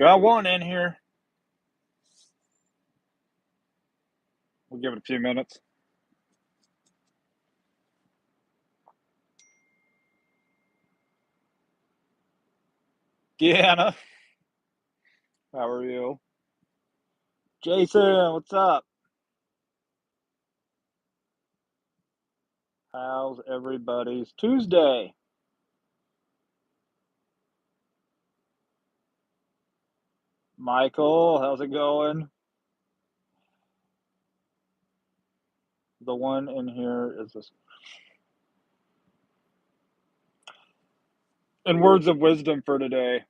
Got one in here. We'll give it a few minutes. Deanna, how are you? Jason, what's up? How's everybody's Tuesday? Michael, how's it going? The one in here is this. And words of wisdom for today.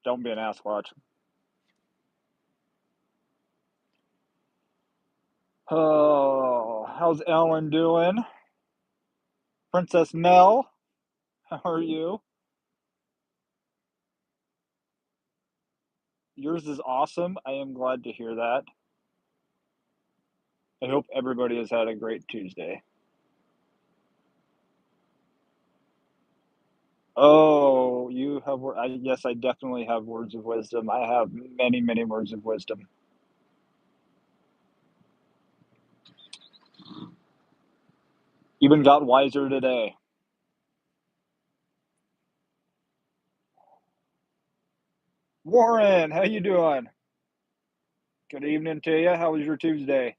Don't be an Asquatch. Oh, how's Ellen doing? Princess Mel, how are you? Yours is awesome. I am glad to hear that. I hope everybody has had a great Tuesday. Oh, you have. Yes, I definitely have words of wisdom. I have many, many words of wisdom. Even got wiser today. Warren, how you doing? Good evening to you. How was your Tuesday?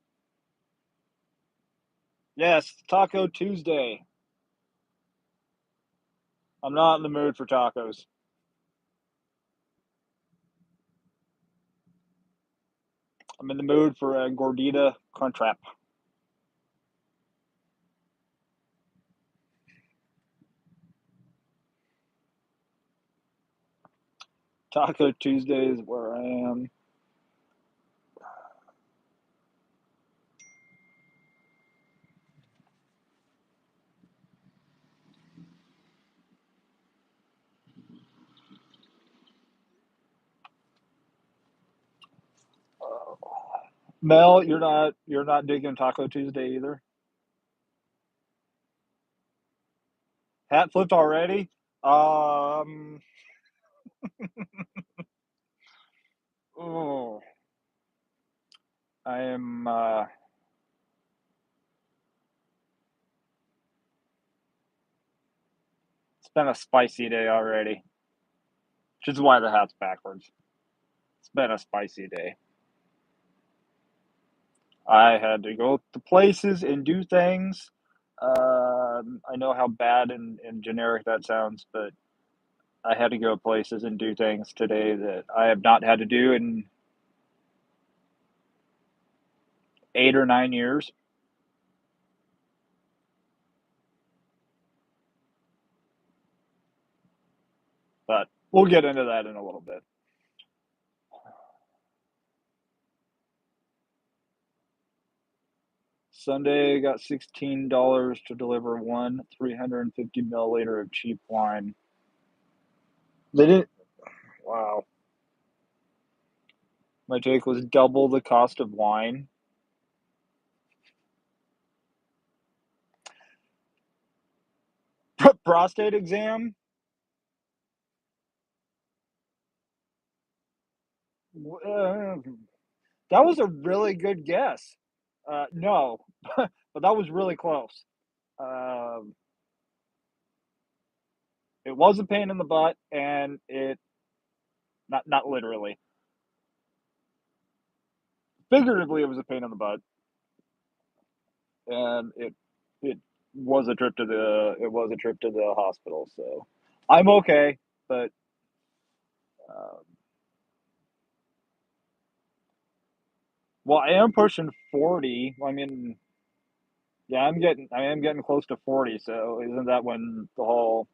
Yes, Taco Tuesday. I'm not in the mood for tacos. I'm in the mood for a gordita crunchwrap. Taco Tuesday is where I am. Mel, you're not digging Taco Tuesday either. Hat flipped already. Um. Oh, I am. It's been a spicy day already, which is why the hat's backwards. It's been a spicy day. I had to go to places and do things. I know how bad and generic that sounds, but I had to go places and do things today that I have not had to do in 8 or 9 years. But we'll get into that in a little bit. Sunday got $16 to deliver one 350 milliliter of cheap wine. They didn't. Wow. My take was double the cost of wine. Prostate exam. Uh, that was a really good guess. No, but that was really close. Um, it was a pain in the butt, and it not literally, figuratively, it was a pain in the butt, and it was a trip to the hospital. So I'm okay, but um, well, I am pushing 40. I mean, yeah, I am getting close to 40. So isn't that when the whole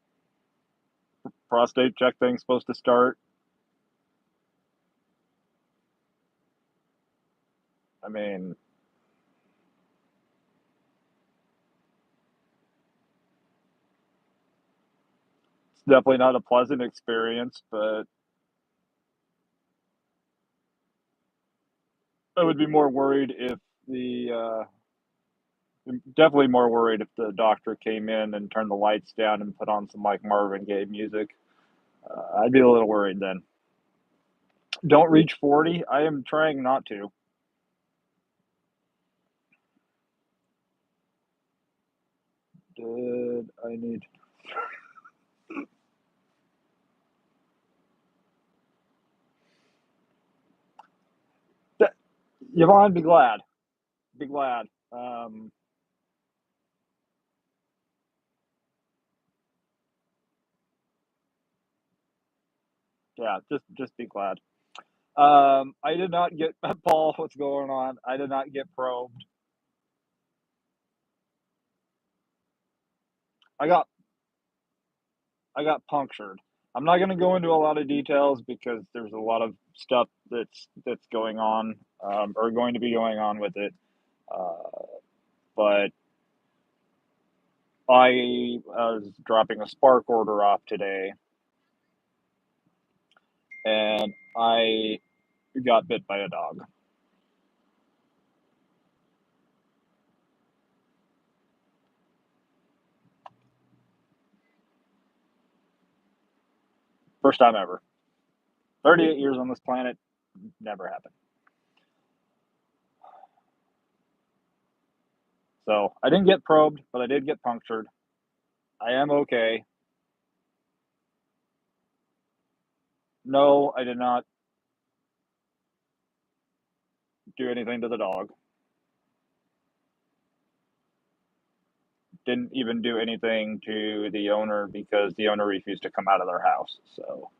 prostate check thing's supposed to start? I mean, it's definitely not a pleasant experience, but I would be more worried if the definitely more worried if the doctor came in and turned the lights down and put on some like Marvin Gaye music. I'd be a little worried then. Don't reach 40. I am trying not to. Did I need that? Yvonne, be glad. Be glad. Yeah, just be glad. I did not get Paul. What's going on? I did not get probed. I got I got punctured. I'm not going to go into a lot of details because there's a lot of stuff that's going on or going to be going on with it. Uh, but I was dropping a spark order off today, and I got bit by a dog. First time ever. 38 years on this planet, never happened. So I didn't get probed, but I did get punctured. I am okay. No, I did not do anything to the dog. Didn't even do anything to the owner because the owner refused to come out of their house. So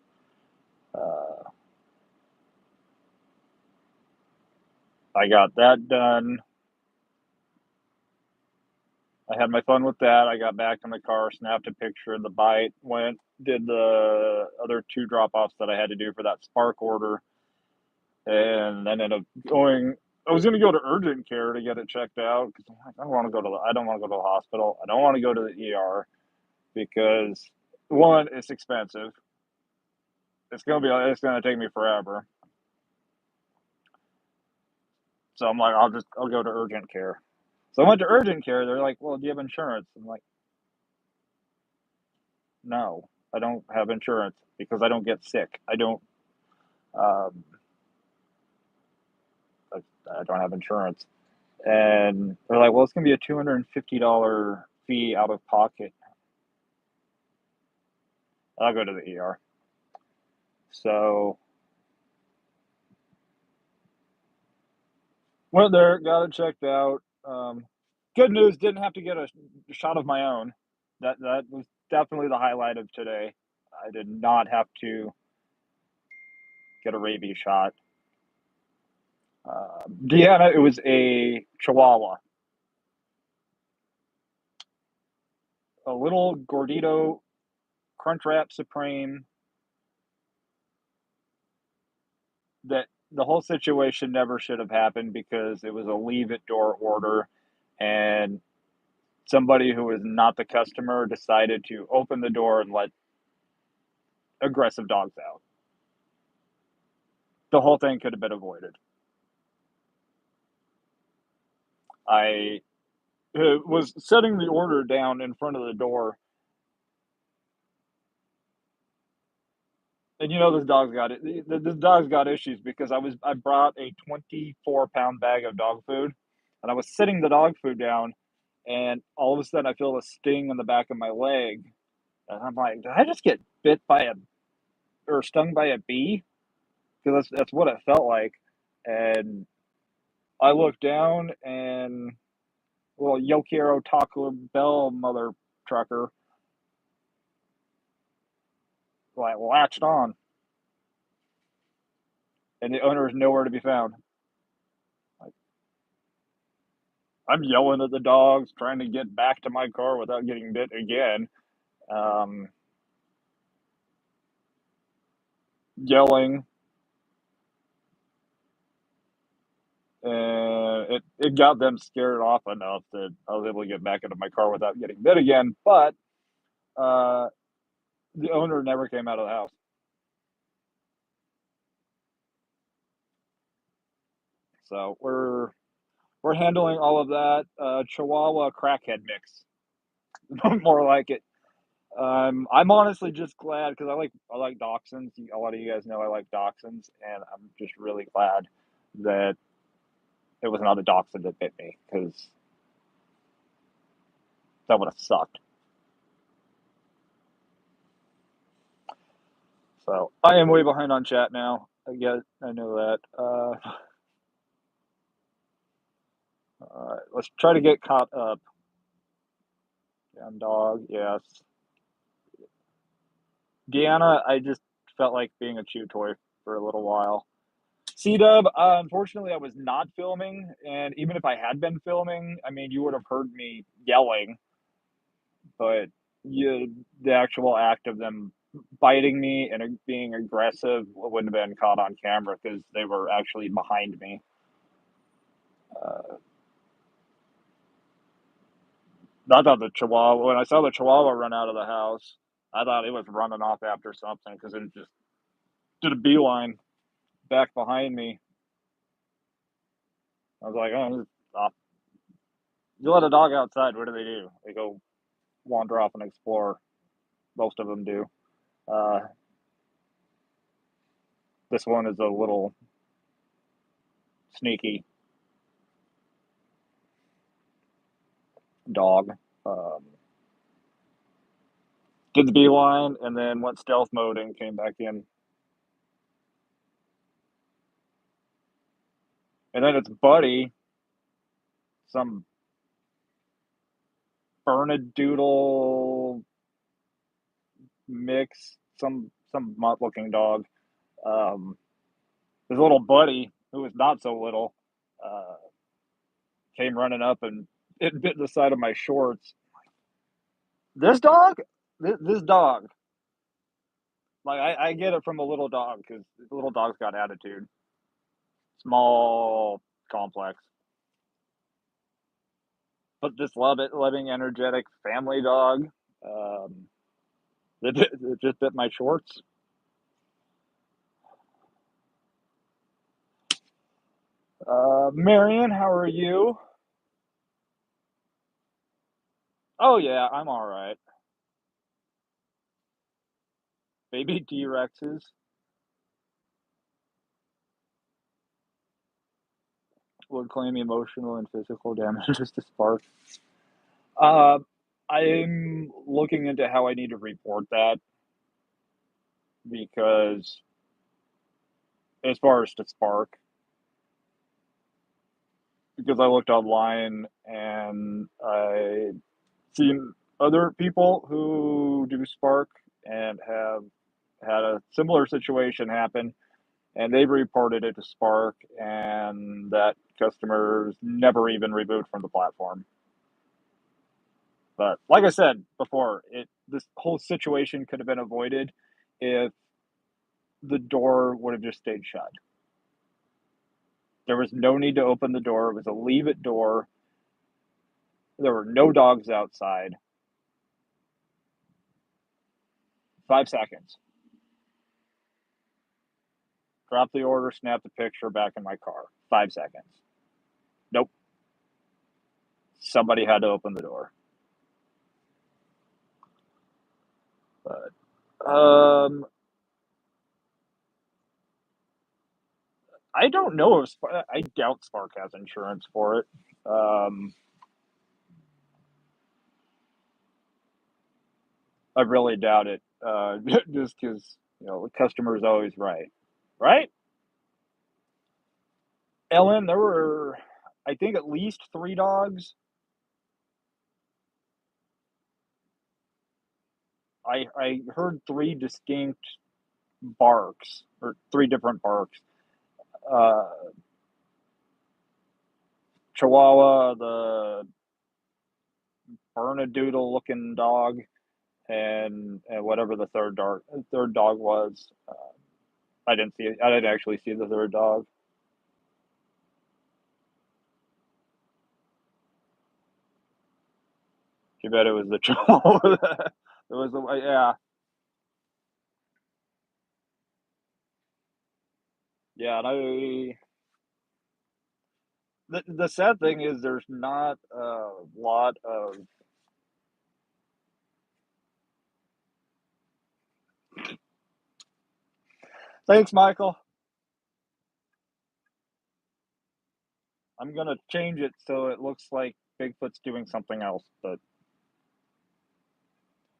uh, I got that done. I had my fun with that. I got back in the car, snapped a picture of the bite, went, did the other two drop offs that I had to do for that Spark order, and ended up going. I was going to go to urgent care to get it checked out because I don't want to go to the. I don't want to go to the hospital. I don't want to go to the ER because one, it's expensive. It's gonna be. It's gonna take me forever. So I'm like, I'll go to urgent care. So I went to urgent care. They're like, well, do you have insurance? I'm like, no, I don't have insurance because I don't get sick. I don't. Um, I, I don't have insurance. And they're like, well, it's gonna be a $250 fee out of pocket. I'll go to the ER. So went there, got it checked out. Good news, didn't have to get a shot of my own. That was definitely the highlight of today. I did not have to get a rabies shot. Deanna, it was a Chihuahua, a little Gordito Crunchwrap Supreme. That the whole situation never should have happened because it was a leave at door order, and somebody who was not the customer decided to open the door and let aggressive dogs out. The whole thing could have been avoided. I was setting the order down in front of the door, and this dog's got issues because I brought a 24-pound bag of dog food, and I was sitting the dog food down, and all of a sudden I feel a sting in the back of my leg, and I'm like, did I just get bit by a or stung by a bee? Because that's what it felt like, and I looked down and little Yokiro Taco Bell mother trucker like latched on, and the owner is nowhere to be found. Like, I'm yelling at the dogs, trying to get back to my car without getting bit again. Um, Yelling, and it got them scared off enough that I was able to get back into my car without getting bit again. But uh, the owner never came out of the house, so we're we're handling all of that. Chihuahua crackhead mix, more like it. I'm honestly just glad because I like dachshunds. A lot of you guys know I like dachshunds, and I'm just really glad that it was not a dachshund that bit me because that would have sucked. So I am way behind on chat now. I know that. All right, let's try to get caught up. Damn dog, yes. Deanna, I just felt like being a chew toy for a little while. C Dub, unfortunately, I was not filming, and even if I had been filming, I mean, you would have heard me yelling, but the actual act of them biting me and being aggressive wouldn't have been caught on camera because they were actually behind me. Uh, I thought the Chihuahua, when I saw the Chihuahua run out of the house, I thought it was running off after something because it just did a beeline back behind me. I was like, oh, stop. You let a dog outside, what do? They go wander off and explore. Most of them do. Uh, this one is a little sneaky dog. Um, did the beeline and then went stealth mode and came back in. And then its buddy, some Bernedoodle mix, some mutt looking dog. Um, his little buddy, who was not so little, uh, came running up and it bit the side of my shorts. This dog, this dog, like I get it from a little dog because little dog's got attitude. Small, complex, but this loving, energetic family dog, um, it just bit my shorts. Marion, how are you? Oh yeah, I'm all right. Baby T Rexes would claim emotional and physical damages to Spark. Uh, I'm looking into how I need to report that because, as far as to Spark, because I looked online and I seen other people who do Spark and have had a similar situation happen, and they reported it to Spark, and that customers never even reboot from the platform. But like I said before, this whole situation could have been avoided if the door would have just stayed shut. There was no need to open the door. It was a leave it door. There were no dogs outside. 5 seconds. Drop the order, snap the picture, back in my car. 5 seconds. Nope. Somebody had to open the door. But I don't know if I doubt Spark has insurance for it. I really doubt it. Just because the customer is always right, right? Ellen, there were, I think, at least 3 dogs. I heard 3 distinct barks or 3 different barks. Uh, Chihuahua, the Bernedoodle looking dog, and whatever the third dog was. I didn't see it. I didn't actually see the third dog. You bet it was the Chihuahua. It was the yeah, yeah. And The sad thing is there's not a lot of. Thanks, Michael. I'm gonna change it so it looks like Bigfoot's doing something else. But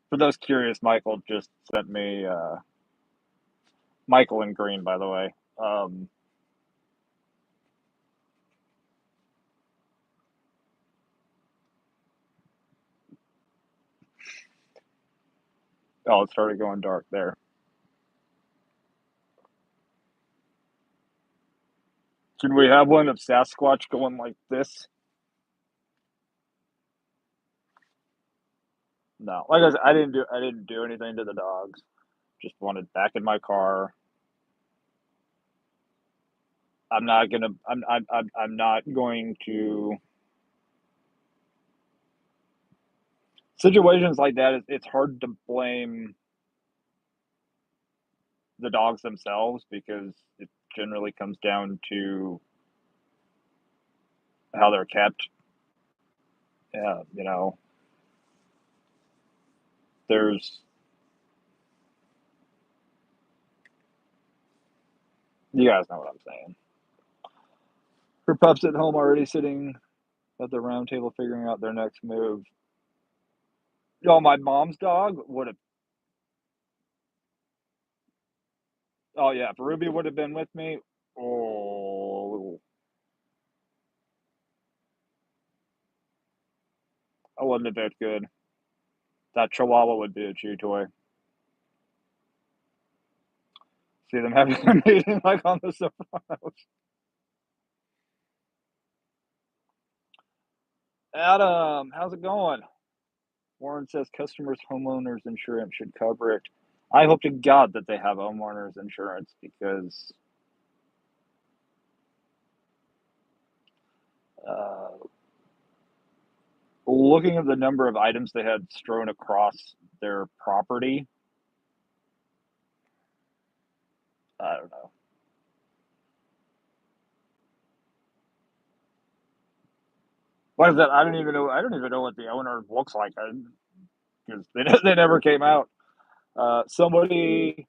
for those curious, Michael just sent me Michael in green, by the way. Oh, it started going dark there. Should we have one of Sasquatch going like this? No, like I said, I didn't do anything to the dogs. Just wanted back in my car. I'm not going to situations like that. It's hard to blame the dogs themselves because it generally comes down to how they're kept. You know, there's you guys know what I'm saying. Her pups at home already sitting at the round table figuring out their next move. Oh, my mom's dog would have. Oh yeah, if Ruby would have been with me, oh, I wouldn't have been good. That Chihuahua would be a chew toy. See them having a meeting like on the Sopranos. Adam, how's it going? Warren says customers' homeowners insurance should cover it. I hope to God that they have homeowners insurance because uh, looking at the number of items they had strewn across their property, I don't know. Like I said, I don't even know. I don't even know what the owner looks like because they never came out. Somebody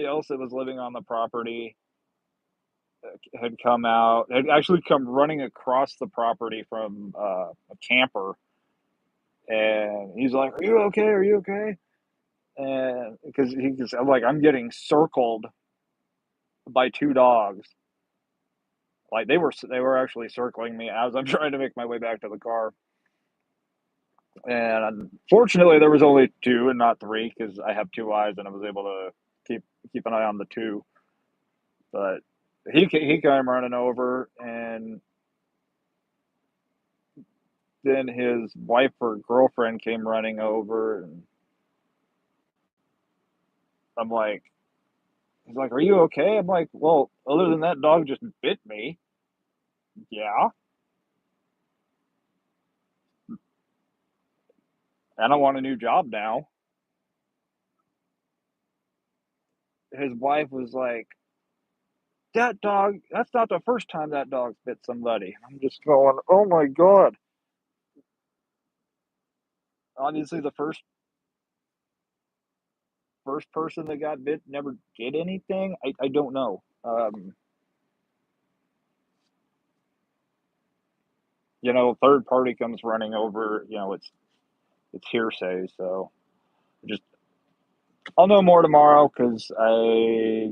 else that was living on the property had come out, had actually come running across the property from a camper, and he's like, "Are you okay? Are you okay?" And because I'm like, I'm getting circled by two dogs. Like they were actually circling me as I'm trying to make my way back to the car. And unfortunately, there was only two and not three because I have two eyes and I was able to keep an eye on the two. But he came running over, and then his wife or girlfriend came running over, and I'm like, he's like, "Are you okay?" I'm like, "Well, other than that dog just bit me, yeah, and I want a new job now." His wife was like, "That dog, that's not the first time that dog's bit somebody." I'm just going, "Oh my God." Obviously, the first person that got bit never did anything. I don't know. Third party comes running over. It's hearsay. So just I'll know more tomorrow because I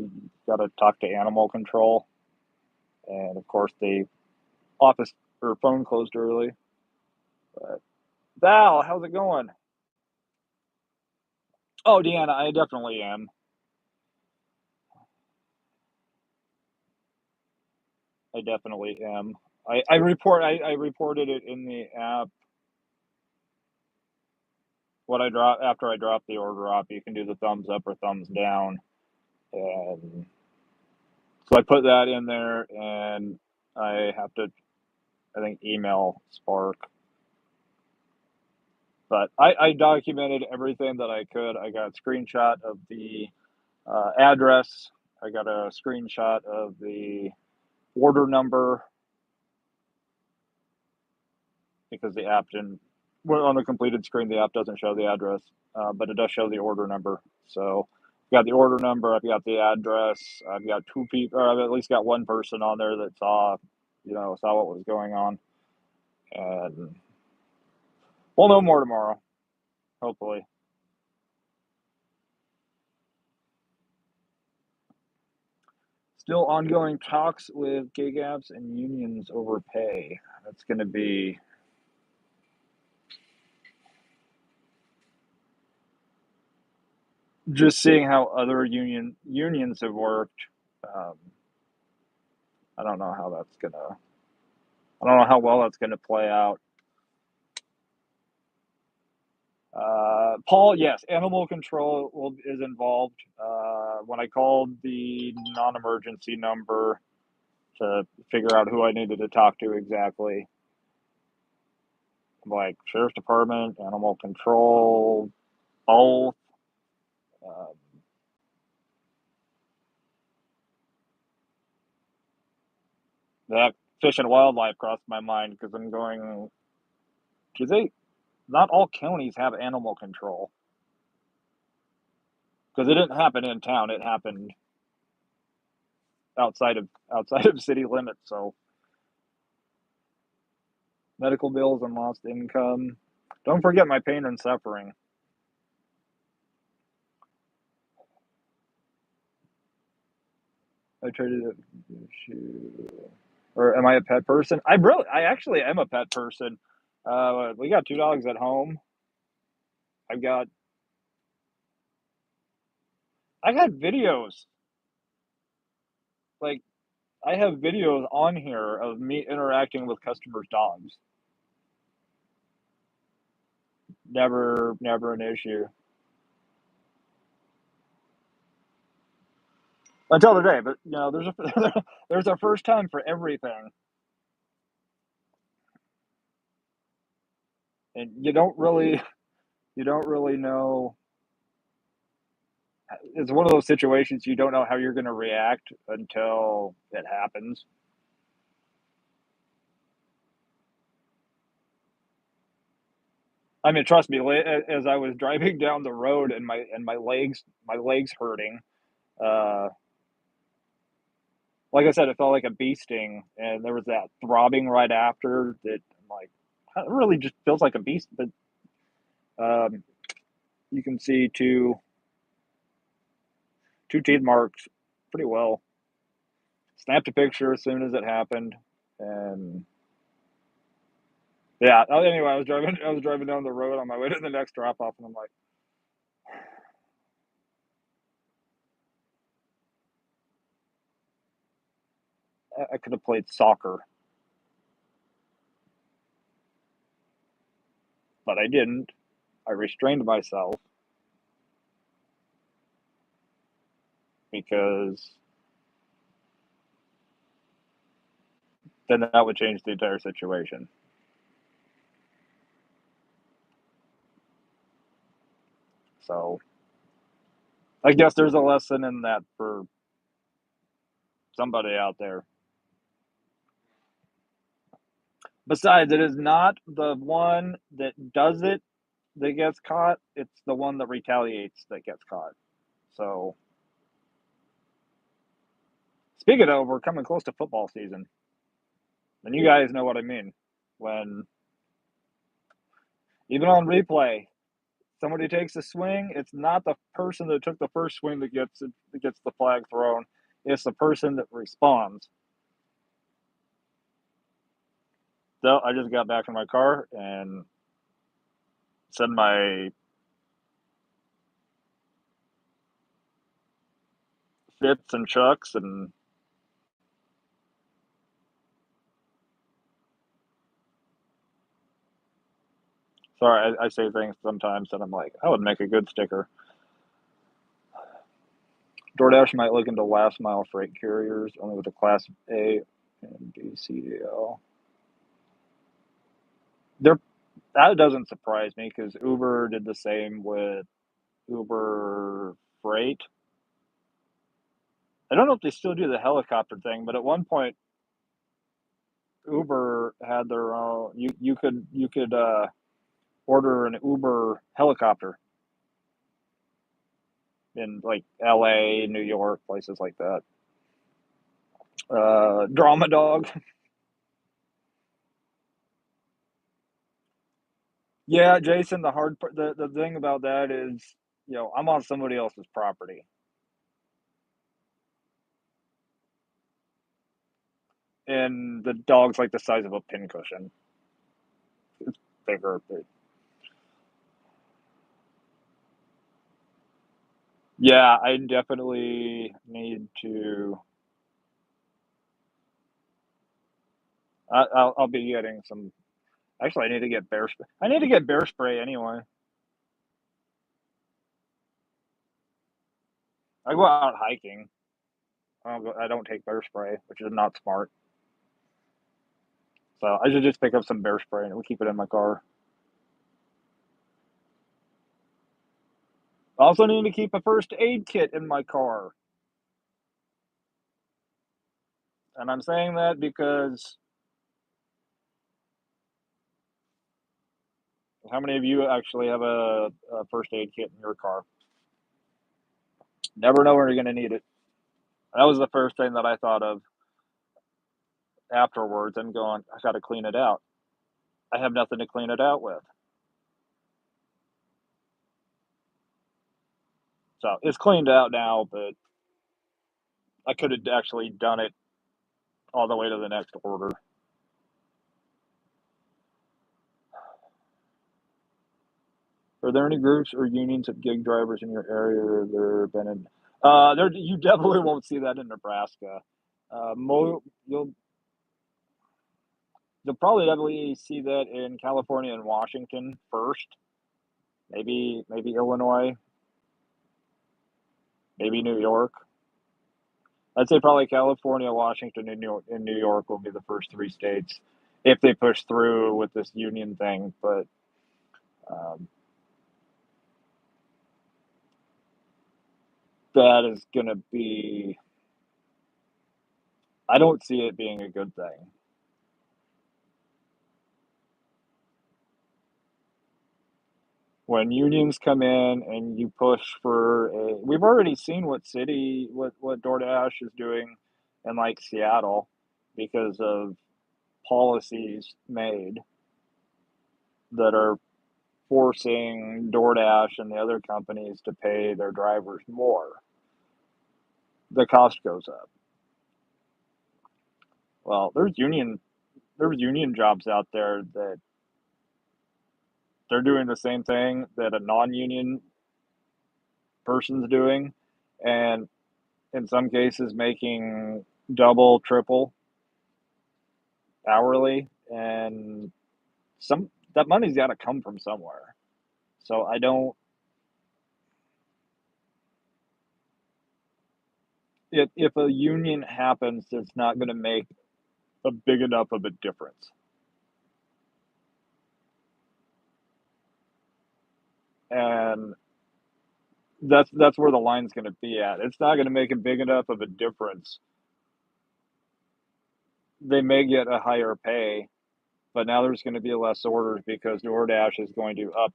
got to talk to animal control, and of course the office or phone closed early. But Val, how's it going? Oh, Deanna, I definitely am. I definitely am. I reported it in the app. What I drop after I drop the order off, you can do the thumbs up or thumbs down, and so I put that in there, and I have to, I think, email Spark. But I documented everything that I could. I got a screenshot of the address. I got a screenshot of the order number. because the app didn't. Well, on the completed screen, the app doesn't show the address, but it does show the order number. So I've got the order number, I've got the address, I've got two people, or I've at least got one person on there that saw what was going on, and we'll know more tomorrow, hopefully. Still ongoing talks with gig apps and unions over pay. That's going to be just seeing how other unions have worked. Um, I don't know how that's gonna. I don't know how well that's gonna play out. Paul, yes, animal control is involved. When I called the non-emergency number to figure out who I needed to talk to exactly, like sheriff's department, animal control, both. Uh, that fish and wildlife crossed my mind because I'm going. Do they? Not all counties have animal control because it didn't happen in town. It happened outside of city limits. So medical bills and lost income. Don't forget my pain and suffering. I traded it. Or am I a pet person? I actually am a pet person. We got two dogs at home. I've got, I got videos. Like, I have videos on here of me interacting with customers' dogs. Never an issue until today. But there's a there's a first time for everything, and you don't really know. It's one of those situations you don't know how you're going to react until it happens. I mean, trust me. As I was driving down the road and my legs hurting, uh, like I said, it felt like a bee sting, and there was that throbbing right after that. I'm like, it really just feels like a bee. But um, you can see two teeth marks pretty well. Snapped a picture as soon as it happened, and yeah. Anyway, I was driving down the road on my way to the next drop off, and I'm like, I could have played soccer, but I didn't. I restrained myself because then that would change the entire situation. So I guess there's a lesson in that for somebody out there. Besides, it is not the one that does it that gets caught, it's the one that retaliates that gets caught. So, speaking of, we're coming close to football season. And you guys know what I mean. When, even on replay, somebody takes a swing, it's not the person that took the first swing that gets the flag thrown. It's the person that responds. So I just got back in my car and said my fits and chucks, and sorry, I say things sometimes that I'm like, I would make a good sticker. DoorDash might look into last mile freight carriers only with a Class A and B CDL. There, that doesn't surprise me because Uber did the same with Uber Freight. I don't know if they still do the helicopter thing, but at one point Uber had their own. You could order an Uber helicopter in like L.A., New York, places like that. Drama dog. Yeah, Jason. The thing about that is, I'm on somebody else's property, and the dog's like the size of a pincushion. It's bigger. But yeah, I definitely need to. I'll be getting some. Actually, I need to get bear spray. I need to get bear spray anyway. I go out hiking. I don't take bear spray, which is not smart. So I should just pick up some bear spray and we keep it in my car. I also need to keep a first aid kit in my car. And I'm saying that because how many of you actually have a first aid kit in your car? Never know when you're going to need it. That was the first thing that I thought of afterwards and going, I got to clean it out. I have nothing to clean it out with. So it's cleaned out now, but I could have actually done it all the way to the next order. Are there any groups or unions of gig drivers in your area? There been in? There you definitely won't see that in Nebraska. You'll probably definitely see that in California and Washington first. Maybe Illinois, maybe New York. I'd say probably California, Washington, and New York will be the first three states if they push through with this union thing. But um, that is going to be. I don't see it being a good thing. When unions come in and you push for we've already seen what DoorDash is doing in like Seattle because of policies made that are forcing DoorDash and the other companies to pay their drivers more. The cost goes up. Well, there's union jobs out there that they're doing the same thing that a non-union person's doing, and in some cases making double, triple hourly, and some that money's got to come from somewhere. So I don't. If a union happens, it's not going to make a big enough of a difference, and that's where the line's going to be at. It's not going to make a big enough of a difference. They may get a higher pay, but now there's going to be less orders because DoorDash is going to up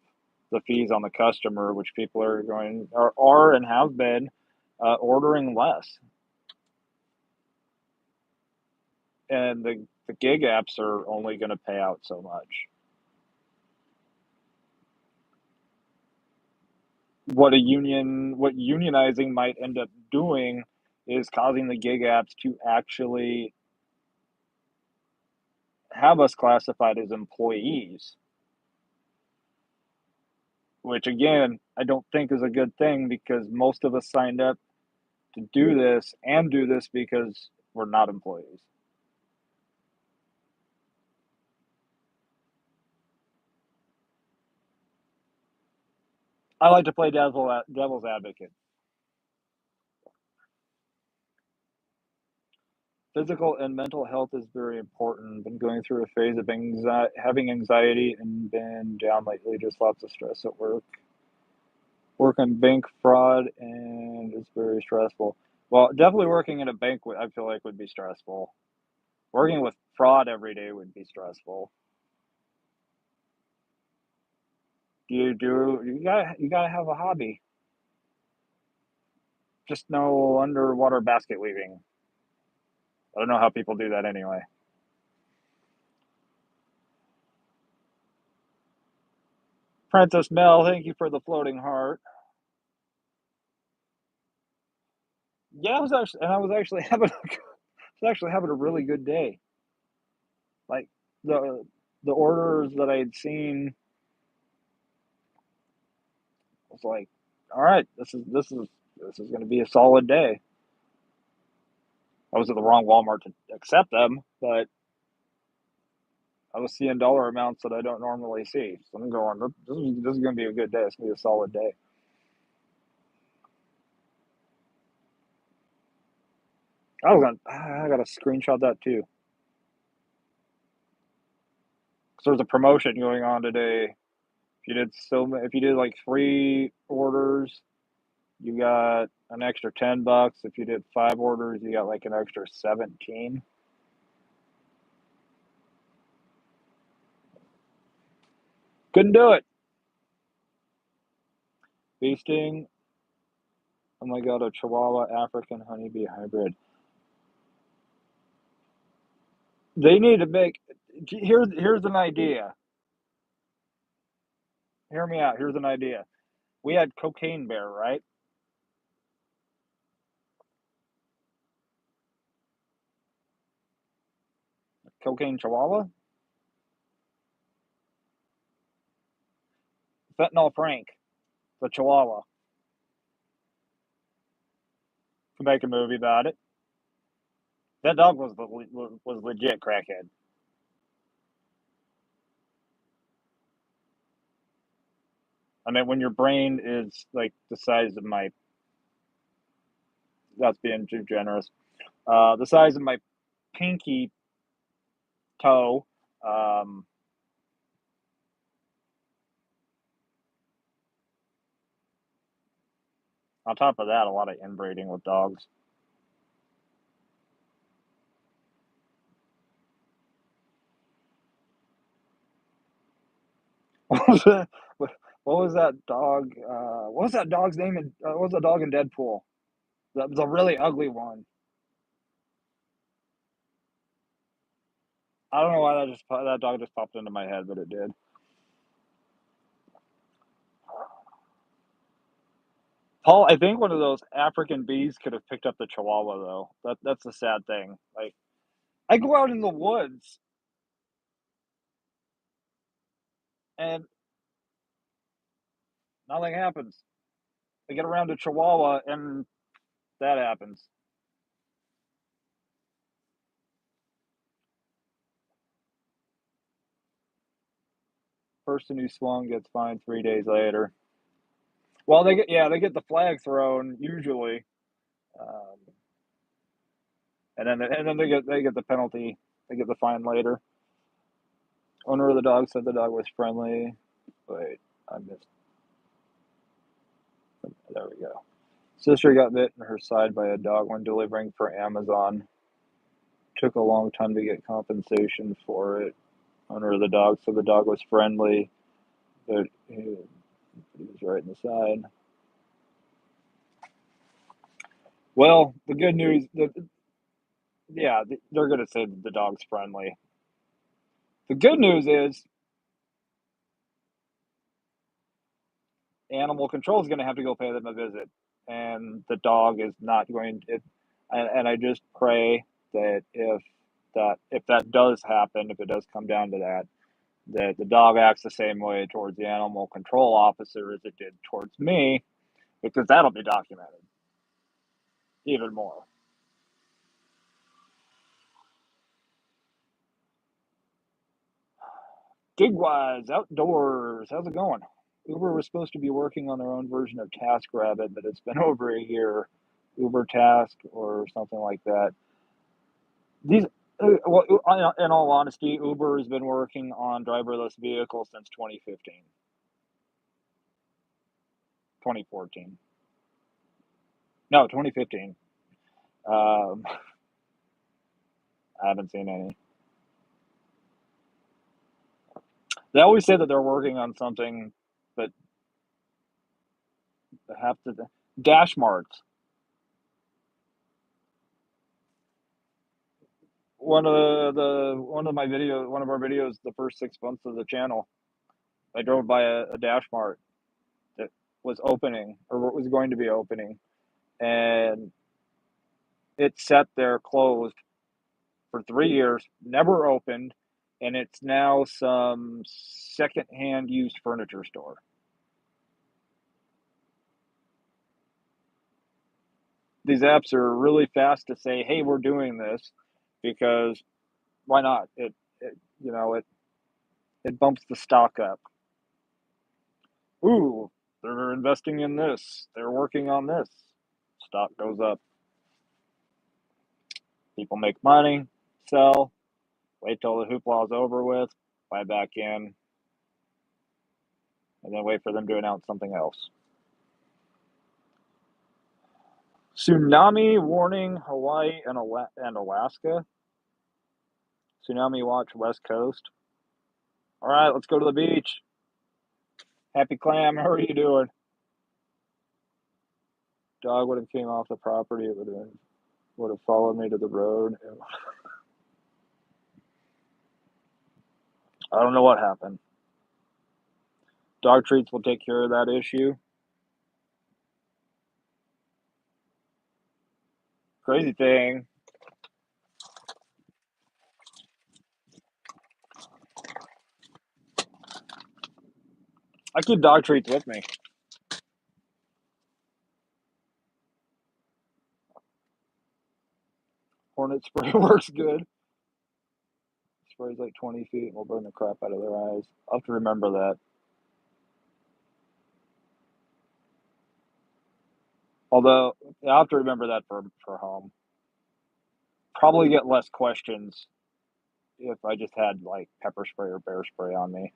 the fees on the customer, which people are and have been ordering less, and the gig apps are only going to pay out so much. What unionizing might end up doing is causing the gig apps to actually have us classified as employees, which again I don't think is a good thing because most of us signed up to do this because we're not employees. I like to play devil's advocate. Physical and mental health is very important. Been going through a phase of having anxiety and been down lately. Just lots of stress at work. Work on bank fraud and it's very stressful. Well, definitely working in a bank, I feel like would be stressful. Working with fraud every day would be stressful. You gotta have a hobby. Just no underwater basket weaving. I don't know how people do that anyway. Princess Mel, thank you for the floating heart. Yeah, I was actually having a really good day. Like the the orders that I'd seen was like, all right, this is going to be a solid day. I was at the wrong Walmart to accept them, but I was seeing dollar amounts that I don't normally see. So I'm going, this is going to be a good day. It's going to be a solid day. I got to screenshot that too. So there's a promotion going on today. If you did like 3 orders, you got an extra $10. If you did 5 orders, you got like an extra 17. Couldn't do it. Feasting. Oh my god, a Chihuahua African honeybee hybrid. They need to make. Here's an idea. Hear me out. Here's an idea. We had Cocaine Bear, right? Cocaine Chihuahua, Fentanyl Frank, the Chihuahua. To make a movie about it. That dog was legit crackhead. I mean, when your brain is like the size of my, that's being too generous. The size of my pinky toe. Um, on top of that, a lot of inbreeding with dogs. What was that? What was that dog? What was that dog's name? What was the dog in Deadpool? That was a really ugly one. I don't know why that dog just popped into my head, but it did. Paul, I think one of those African bees could have picked up the Chihuahua, though. That's the sad thing. Like, I go out in the woods and nothing happens. I get around a Chihuahua and that happens. Person who swung gets fined 3 days later. Well, they get the flag thrown usually, um, and then they get the penalty. They get the fine later. Owner of the dog said the dog was friendly. Wait, I missed. There we go. Sister got bit in her side by a dog when delivering for Amazon. Took a long time to get compensation for it. Owner of the dog said the dog was friendly, but he was right in the side. Well, the good news, yeah, they're going to say that the dog's friendly. The good news is animal control is going to have to go pay them a visit, and the dog is not going to. And I just pray that if that does happen, if it does come down to that, that the dog acts the same way towards the animal control officer as it did towards me, because that'll be documented even more. Gigwise Outdoors, how's it going? Uber was supposed to be working on their own version of TaskRabbit, but it's been over a year. Uber Task or something like that. These, well, in all honesty, Uber has been working on driverless vehicles since 2015, 2014. No, 2015. Um, I haven't seen any. They always say that they're working on something, but they have to dash marts. One of our videos, the first 6 months of the channel, I drove by a dash mart that was opening or was going to be opening, and it sat there closed for 3 years, never opened, and it's now some secondhand used furniture store. These apps are really fast to say, "Hey, we're doing this," because why not? It bumps the stock up. Ooh, they're investing in this. They're working on this. Stock goes up. People make money, sell, wait till the hoopla is over with, buy back in, and then wait for them to announce something else. Tsunami warning Hawaii and Alaska. Tsunami watch West Coast. All right, let's go to the beach. Happy Clam, how are you doing? Dog would have came off the property. It would have followed me to the road. I don't know what happened. Dog treats will take care of that issue. Crazy thing. I keep dog treats with me. Hornet spray works good. Sprays like 20 feet and will burn the crap out of their eyes. I'll have to remember that. Although, I'll have to remember that for home. Probably get less questions if I just had like pepper spray or bear spray on me.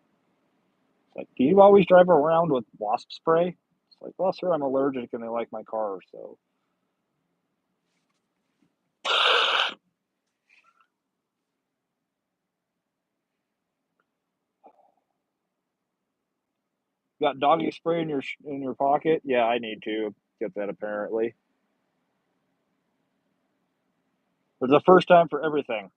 It's like, do you always drive around with wasp spray? It's like, well, sir, I'm allergic and they like my car, so. Got doggy spray in your pocket? Yeah, I need to get that apparently. There's a first time for everything.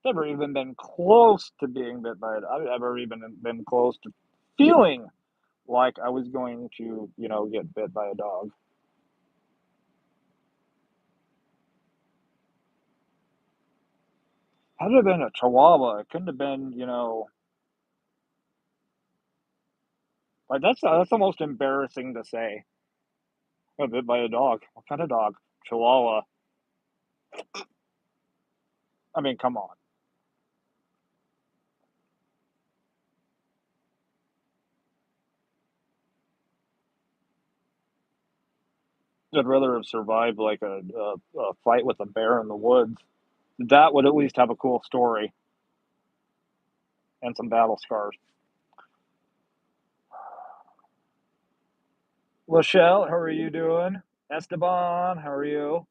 Never even been close to being bit by it. I've never even been close to feeling like I was going to, get bit by a dog. Had it have been a Chihuahua, it couldn't have been, like that's almost embarrassing to say. Got bit by a dog. What kind of dog? Chihuahua. I mean, come on. I'd rather have survived like a fight with a bear in the woods. That would at least have a cool story and some battle scars. Lachelle, how are you doing? Esteban, how are you?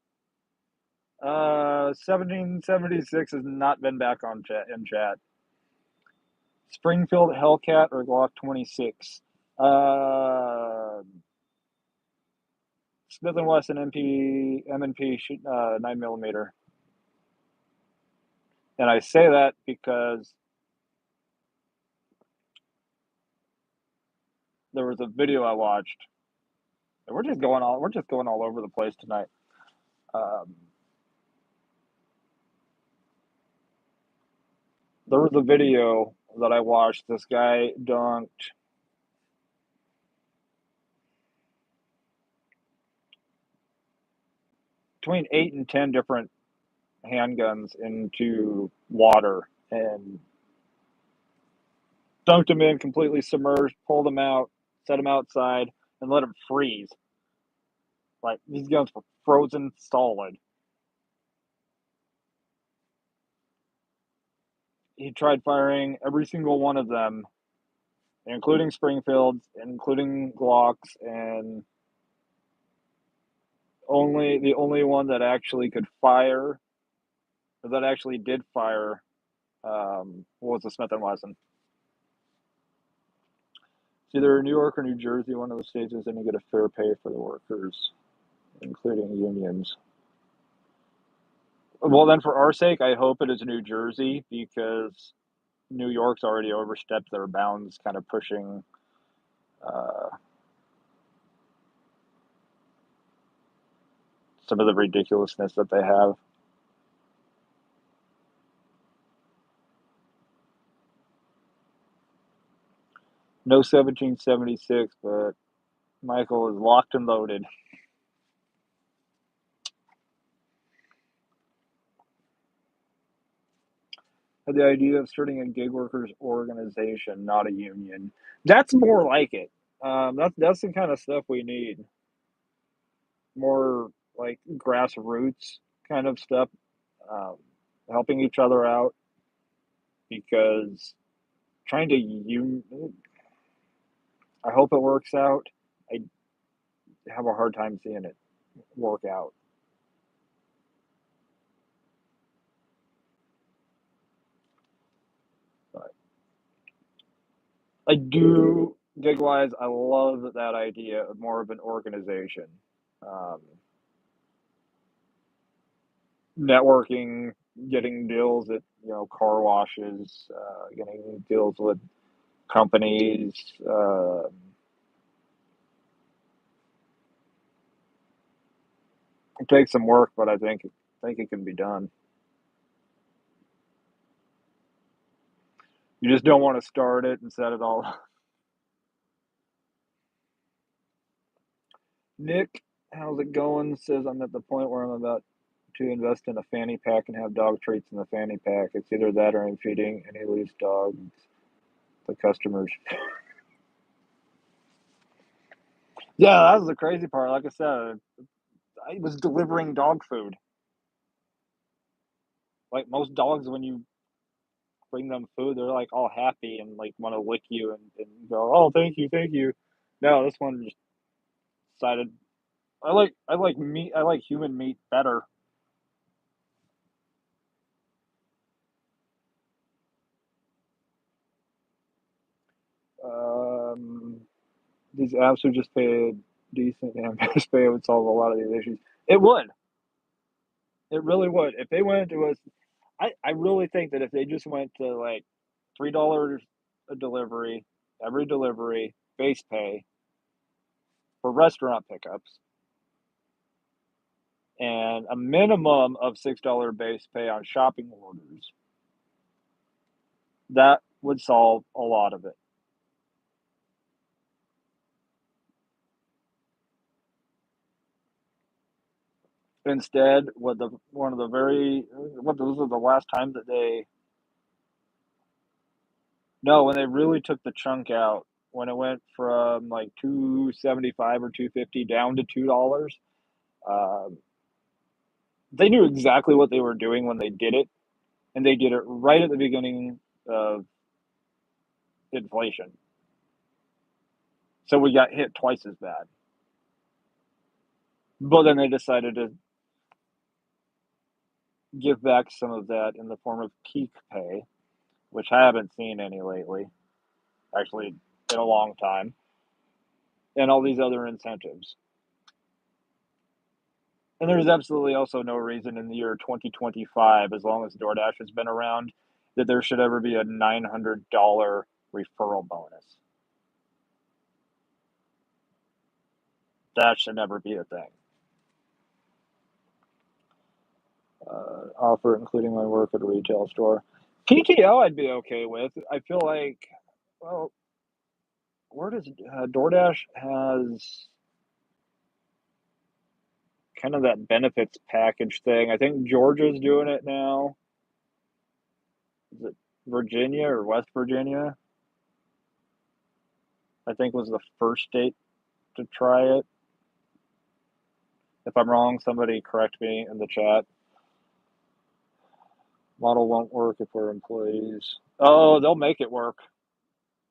1776 has not been back on chat. Springfield Hellcat or Glock 26. Smith and Wesson M&P 9mm. And I say that because there was a video I watched. And we're just going all over the place tonight. There was a video that I watched. This guy dunked between 8 and 10 different handguns into water and dunked them in completely submerged, pulled them out, set them outside, and let them freeze. Like these guns were frozen solid. He tried firing every single one of them, including Springfields, including Glocks, and the only one that actually could fire, or that actually did fire, was the Smith and Wesson. It's either New York or New Jersey, one of the states is going to get a fair pay for the workers, including unions. Well, then, for our sake, I hope it is New Jersey because New York's already overstepped their bounds, kind of pushing uh, some of the ridiculousness that they have. No 1776, but Michael is locked and loaded. Had the idea of starting a gig workers organization, not a union. That's more like it. That's the kind of stuff we need. More like grassroots kind of stuff, um, helping each other out because trying to I hope it works out. I have a hard time seeing it work out. But I do gig wise. I love that idea of more of an organization, um, networking, getting deals at car washes, getting deals with companies. It takes some work, but I think it can be done. You just don't want to start it and set it all. Nick, how's it going? Says I'm at the point where I'm about to invest in a fanny pack and have dog treats in the fanny pack. It's either that or I'm feeding any loose dogs the customers. Yeah, that was the crazy part. Like I said, I was delivering dog food. Like most dogs, when you bring them food, they're like all happy and like want to lick you and go, "Oh, thank you, thank you." No, this one just decided I like meat. I like human meat better. Um, these apps would just pay a decent campus pay would solve a lot of these issues. It would. It really would. If they went to us, I really think that if they just went to like $3 a delivery, every delivery, base pay for restaurant pickups, and a minimum of $6 base pay on shopping orders, that would solve a lot of it. Instead, one of the very what those were the last time that they no, when they really took the chunk out, when it went from like 275 or 250 down to $2, um, they knew exactly what they were doing when they did it, and they did it right at the beginning of inflation. So we got hit twice as bad. But then they decided to give back some of that in the form of peak pay, which I haven't seen any lately, actually, in a long time, and all these other incentives. And there's absolutely also no reason in the year 2025, as long as DoorDash has been around, that there should ever be a $900 referral bonus. That should never be a thing. Offer including my work at a retail store. PTO, I'd be okay with. I feel like, well, where does DoorDash has kind of that benefits package thing. I think Georgia's doing it now. Is it Virginia or West Virginia? I think was the first state to try it. If I'm wrong, somebody correct me in the chat. Model won't work if we're employees. Oh, they'll make it work.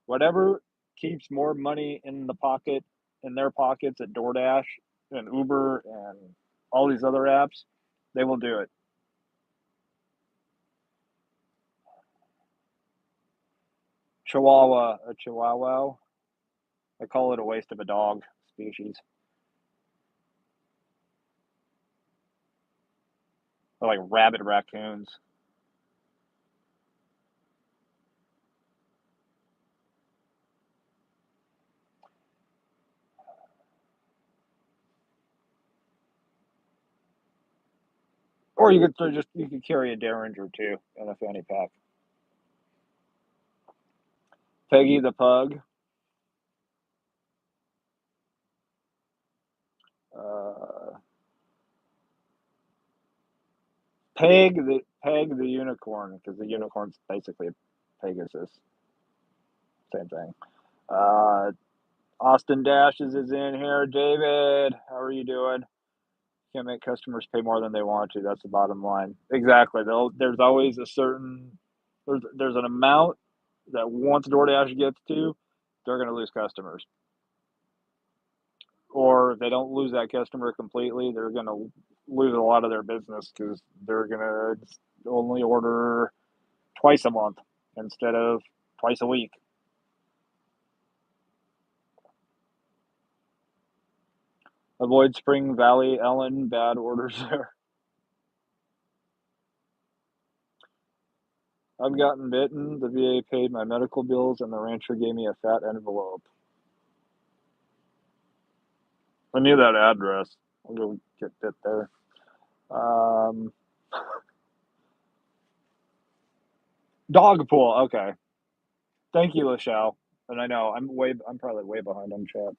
Whatever keeps more money in the pocket, in their pockets at DoorDash and Uber and all these other apps, they will do it. Chihuahua, a Chihuahua. I call it a waste of a dog species. They're like rabid raccoons. Or you could carry a Derringer too in a fanny pack. Peggy the pug. Uh, Peg the unicorn, because the unicorn's basically a Pegasus. Same thing. Uh, Austin Dashes is in here. David, how are you doing? Can't make customers pay more than they want to. That's the bottom line. Exactly. There's always a certain there's an amount that once DoorDash gets to, they're going to lose customers. Or if they don't lose that customer completely, they're going to lose a lot of their business because they're going to only order twice a month instead of twice a week. Avoid Spring Valley, Ellen. Bad orders there. I've gotten bitten. The VA paid my medical bills, and the rancher gave me a fat envelope. I knew that address. I'll go get bit there. Um, Dog pool. Okay. Thank you, Lachelle. And I know I'm probably way behind on chat.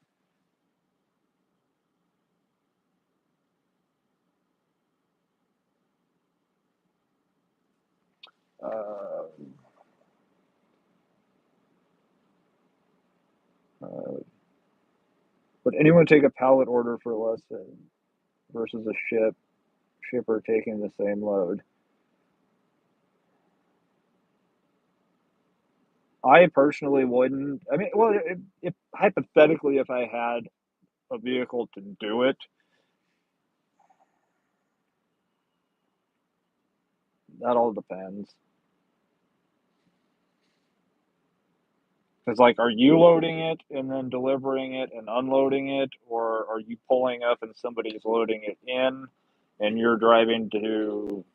Uh, uh, would anyone take a pallet order for less than versus a shipper taking the same load? I personally wouldn't. I mean, well, if hypothetically, if I had a vehicle to do it, that all depends. Because, like, are you loading it and then delivering it and unloading it, or are you pulling up and somebody's loading it in and you're driving to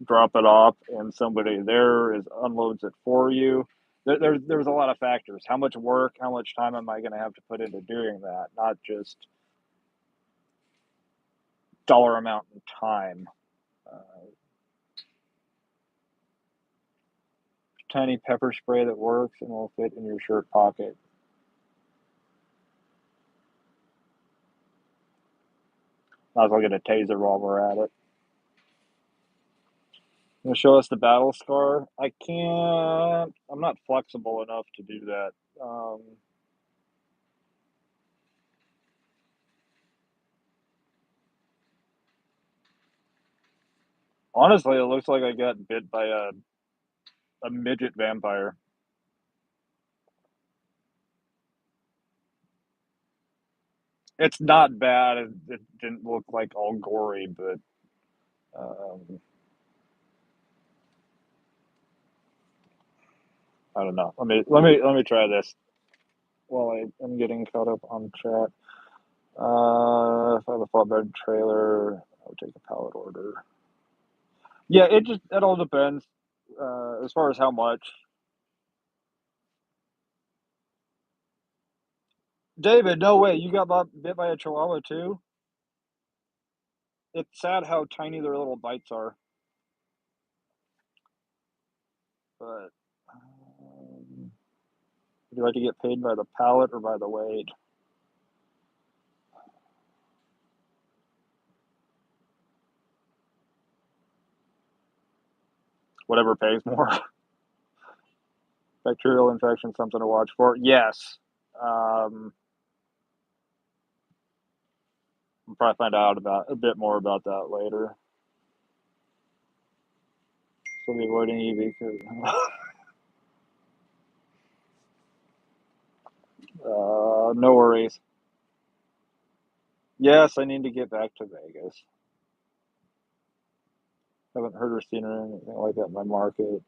drop it off and somebody there is unloads it for you? There's a lot of factors. How much work, how much time am I going to have to put into doing that? Not just dollar amount and time. Uh, Tiny pepper spray that works and will fit in your shirt pocket. Might as well get a taser while we're at it. You want to show us the battle scar? I can't. I'm not flexible enough to do that. Um, Honestly, it looks like I got bit by a midget vampire. It's not bad. It didn't look like all gory, but um, I don't know. Let me try this while I am getting caught up on chat. If I have a flatbed trailer, I would take a pallet order. Yeah, it all depends. As far as how much. David, no way, you got bit by a chihuahua too? It's sad how tiny their little bites are, but would you like to get paid by the pallet or by the weight? Whatever pays more. Bacterial infection, something to watch for. Yes. Um, we'll probably find out about a bit more about that later. So be avoiding EV because no worries. Yes, I need to get back to Vegas. Haven't heard or seen her anything like that in my market.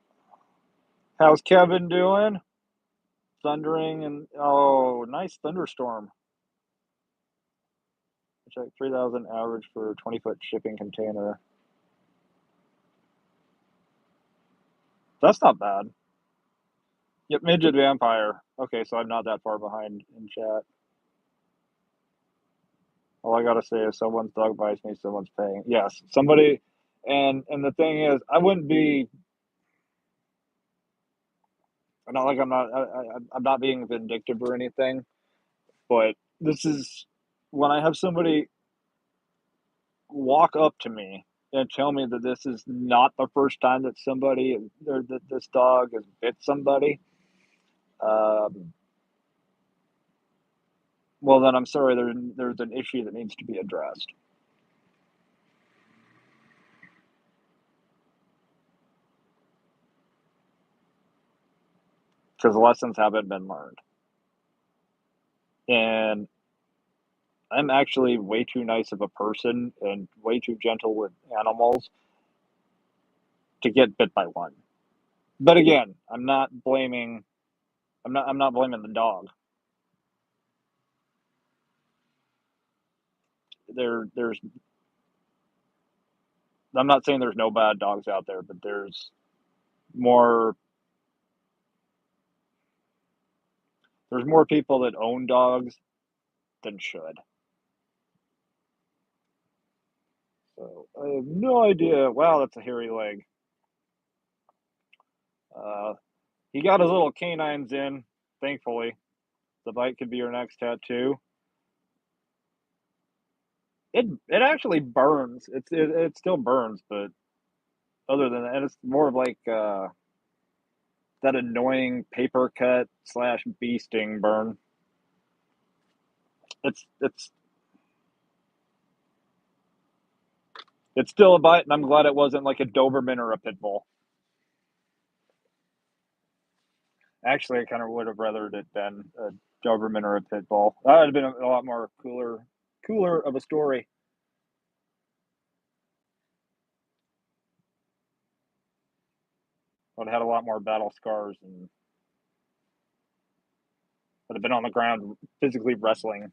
How's Kevin doing? Thundering and oh, nice thunderstorm. Check 3,000 average for 20-foot shipping container. That's not bad. Yep, midget vampire. Okay, so I'm not that far behind in chat. All I gotta say is someone's dog bites me, someone's paying. Yes, somebody. And the thing is, I wouldn't be. Not like I'm not being vindictive or anything, but this is when I have somebody walk up to me and tell me that this is not the first time that somebody or that this dog has bit somebody. Um, well, then I'm sorry. There's an issue that needs to be addressed because lessons haven't been learned, and I'm actually way too nice of a person and way too gentle with animals to get bit by one. But again, I'm not blaming the dog. There's I'm not saying there's no bad dogs out there, but more there's more people that own dogs than should. So I have no idea. Wow, that's a hairy leg. Uh, he got his little canines in, thankfully. The bite could be your next tattoo. It actually burns. It still burns, but other than that, it's more of like that annoying paper cut slash bee sting burn. It's it's still a bite, and I'm glad it wasn't like a Doberman or a pit bull. Actually, I kind of would have rathered it than a Doberman or a pit bull. That would have been a lot more cooler of a story. Would have had a lot more battle scars and would have been on the ground physically wrestling.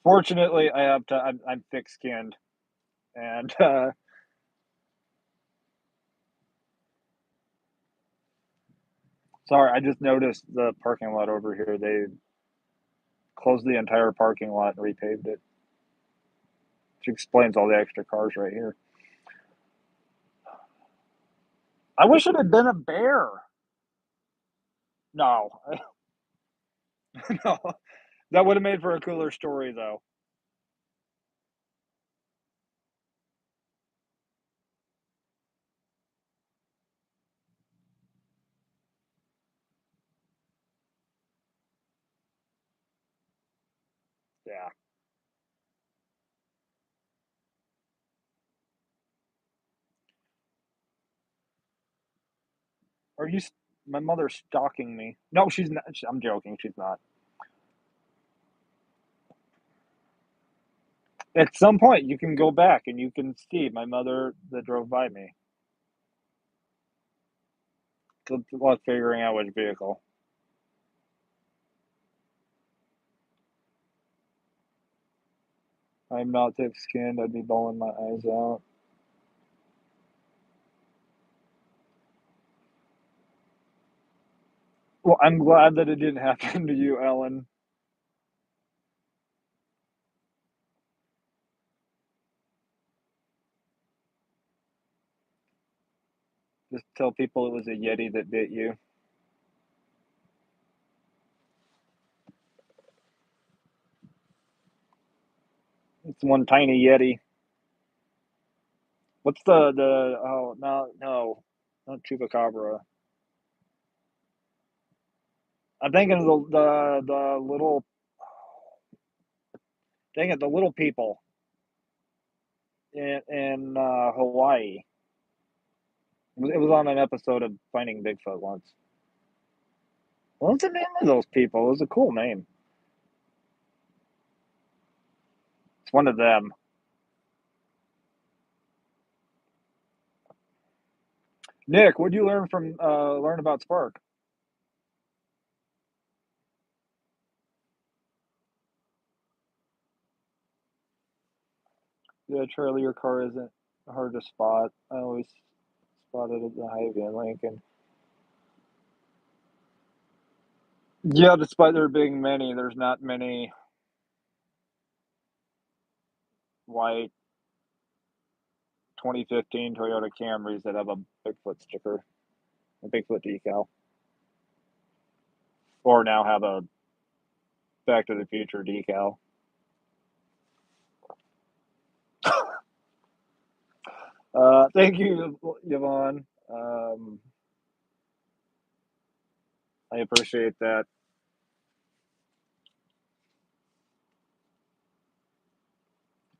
Fortunately, I'm thick skinned, and sorry, I just noticed the parking lot over here. They closed the entire parking lot and repaved it, which explains all the extra cars right here. I wish it had been a bear. No, no, that would have made for a cooler story, though. Yeah. Are you? My mother's stalking me. No, she's not. I'm joking. She's not. At some point, you can go back and you can see my mother that drove by me. Good luck figuring out which vehicle. I'm not thick skinned. I'd be bawling my eyes out. Well, I'm glad that it didn't happen to you, Ellen. Just tell people it was a Yeti that bit you. It's one tiny Yeti. What's the oh no not chupacabra. I'm thinking of the little dang it the little people in Hawaii. It was on an episode of Finding Bigfoot once. What's the name of those people? It was a cool name. one of them. Nick, what did you learn about Spark? Yeah, Charlie, your car isn't hard to spot. I always spot it at the Hy-Vee in Lincoln. Yeah, despite there being many, there's not many white 2015 Toyota Camrys that have a Bigfoot sticker, a Bigfoot decal, or now have a Back to the Future decal. Thank you, Yvonne. I appreciate that.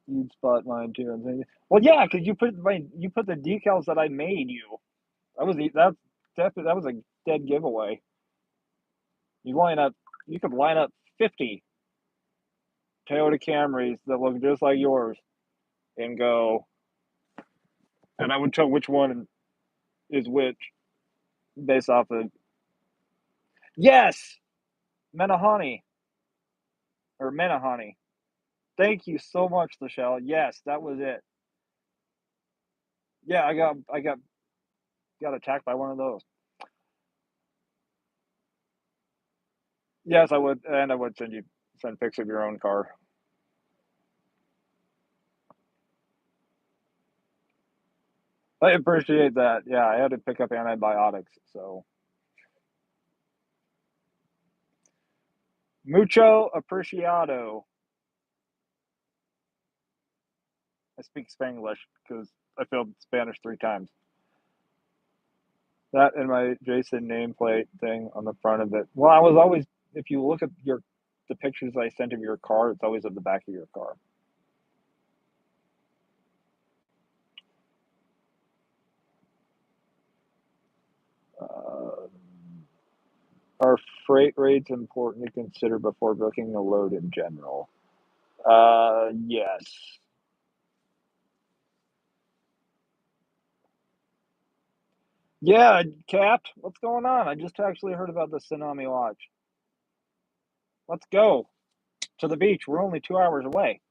You'd spot mine too. And think, well, yeah, because you put the decals that I made you. That was a dead giveaway. You line up, you could line up 50 Toyota Camrys that look just like yours, and go, and I would tell which one is which based off of yes, Menahani or Menahani. Thank you so much, Lachelle. Yes, that was it. Yeah, got attacked by one of those. Yes, I would, and I would send pics of your own car. I appreciate that. Yeah, I had to pick up antibiotics, so mucho apreciado. I speak Spanglish because I failed Spanish 3 times. That and my Jason nameplate thing on the front of it. Well, I was always, if you look at the pictures I sent of your car, it's always at the back of your car. Uh, are freight rates important to consider before booking a load in general? Yes. Yeah, Capped, what's going on? I just actually heard about the tsunami watch. Let's go to the beach. We're only 2 hours away.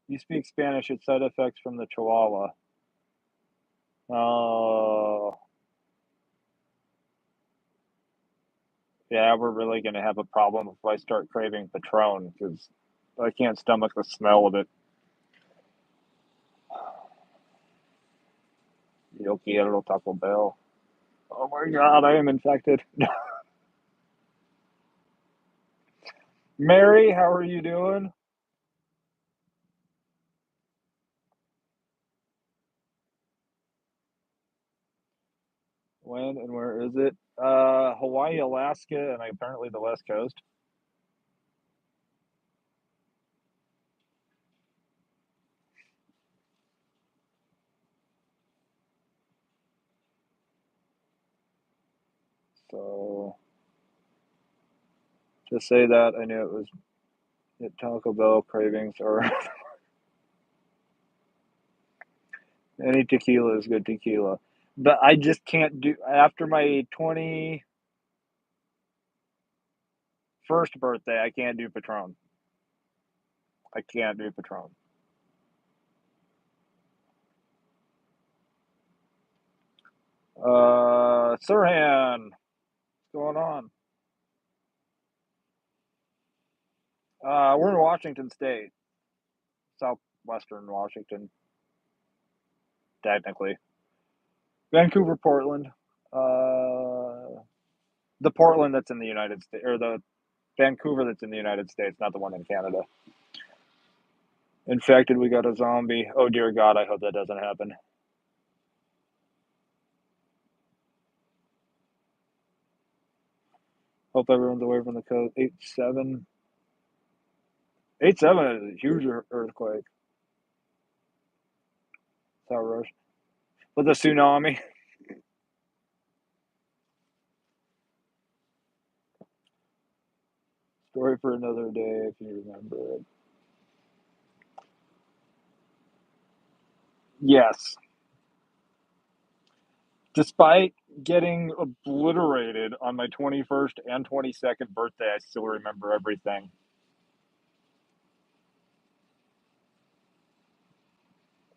You speak Spanish. It's side effects from the Chihuahua. Oh, yeah, we're really going to have a problem if I start craving Patron because I can't stomach the smell of it. Yo quiero Taco Bell. Oh my God, I am infected. Mary, how are you doing? When and where is it? Hawaii, Alaska, and apparently the West Coast. So to say that, I knew it was Taco Bell cravings or any tequila is good tequila. But I just can't do after my 21st birthday. I can't do Patron. I can't do Patron. Sirhan, what's going on? We're in Washington State, southwestern Washington, technically. Vancouver, Portland. The Portland that's in the United States, or the Vancouver that's in the United States, not the one in Canada. Infected, we got a zombie. Oh dear God, I hope that doesn't happen. Hope everyone's away from the coast. 8-7. 8-7 is a huge earthquake. South Rush. With the tsunami. Story for another day if you remember it. Yes. Despite getting obliterated on my 21st and 22nd birthday, I still remember everything.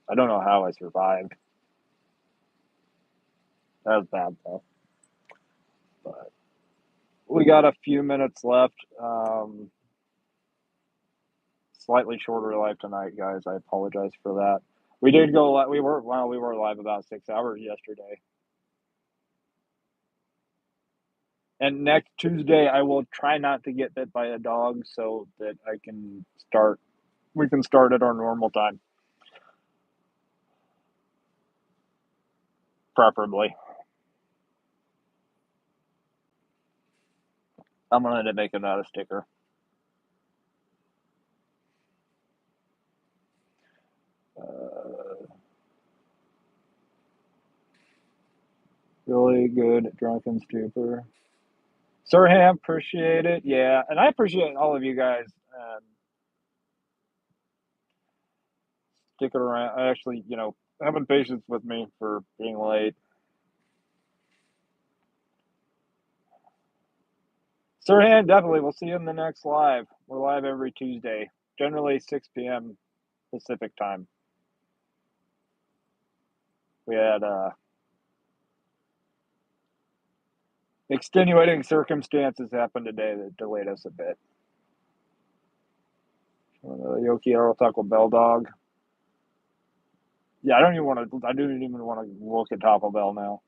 I don't know how I survived. That was bad though. But we got a few minutes left. Slightly shorter live tonight, guys. I apologize for that. We did go live. We were live about 6 hours yesterday. And next Tuesday, I will try not to get bit by a dog so that I can start. We can start at our normal time, preferably. I'm gonna end up making that a sticker. Really good drunken stupor. Sirham, appreciate it. Yeah, and I appreciate all of you guys sticking around. Actually, having patience with me for being late. Sirhan, definitely. We'll see you in the next live. We're live every Tuesday, generally 6 p.m. Pacific time. We had extenuating circumstances happen today that delayed us a bit. Yoki Taco Bell dog. Yeah, I don't even want to look at Taco Bell now.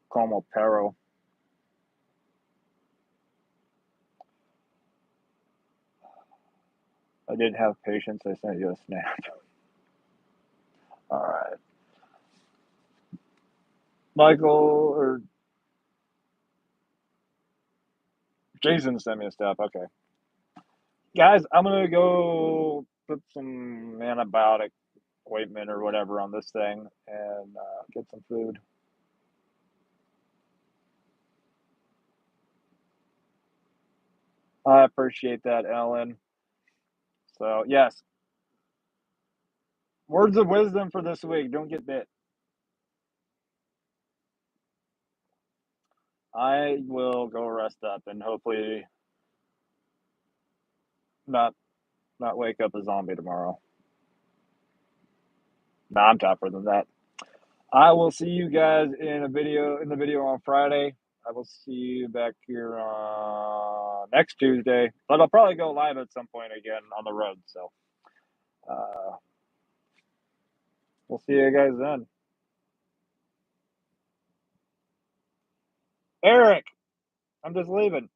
Como Perro. I didn't have patience. I sent you a snap. All right. Michael or Jason sent me a snap. Okay. Guys, I'm going to go put some antibiotic ointment or whatever on this thing and get some food. I appreciate that, Ellen. So, yes, words of wisdom for this week. Don't get bit. I will go rest up and hopefully not wake up a zombie tomorrow. No, I'm tougher than that. I will see you guys in the video on Friday. I will see you back here on next Tuesday, but I'll probably go live at some point again on the road. So we'll see you guys then. Eric, I'm just leaving.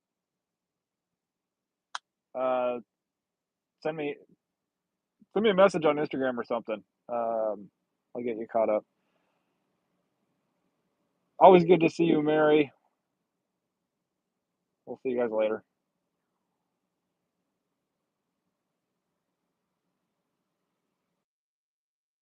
Send me a message on Instagram or something. I'll get you caught up. Always good to see you, Mary. We'll see you guys later.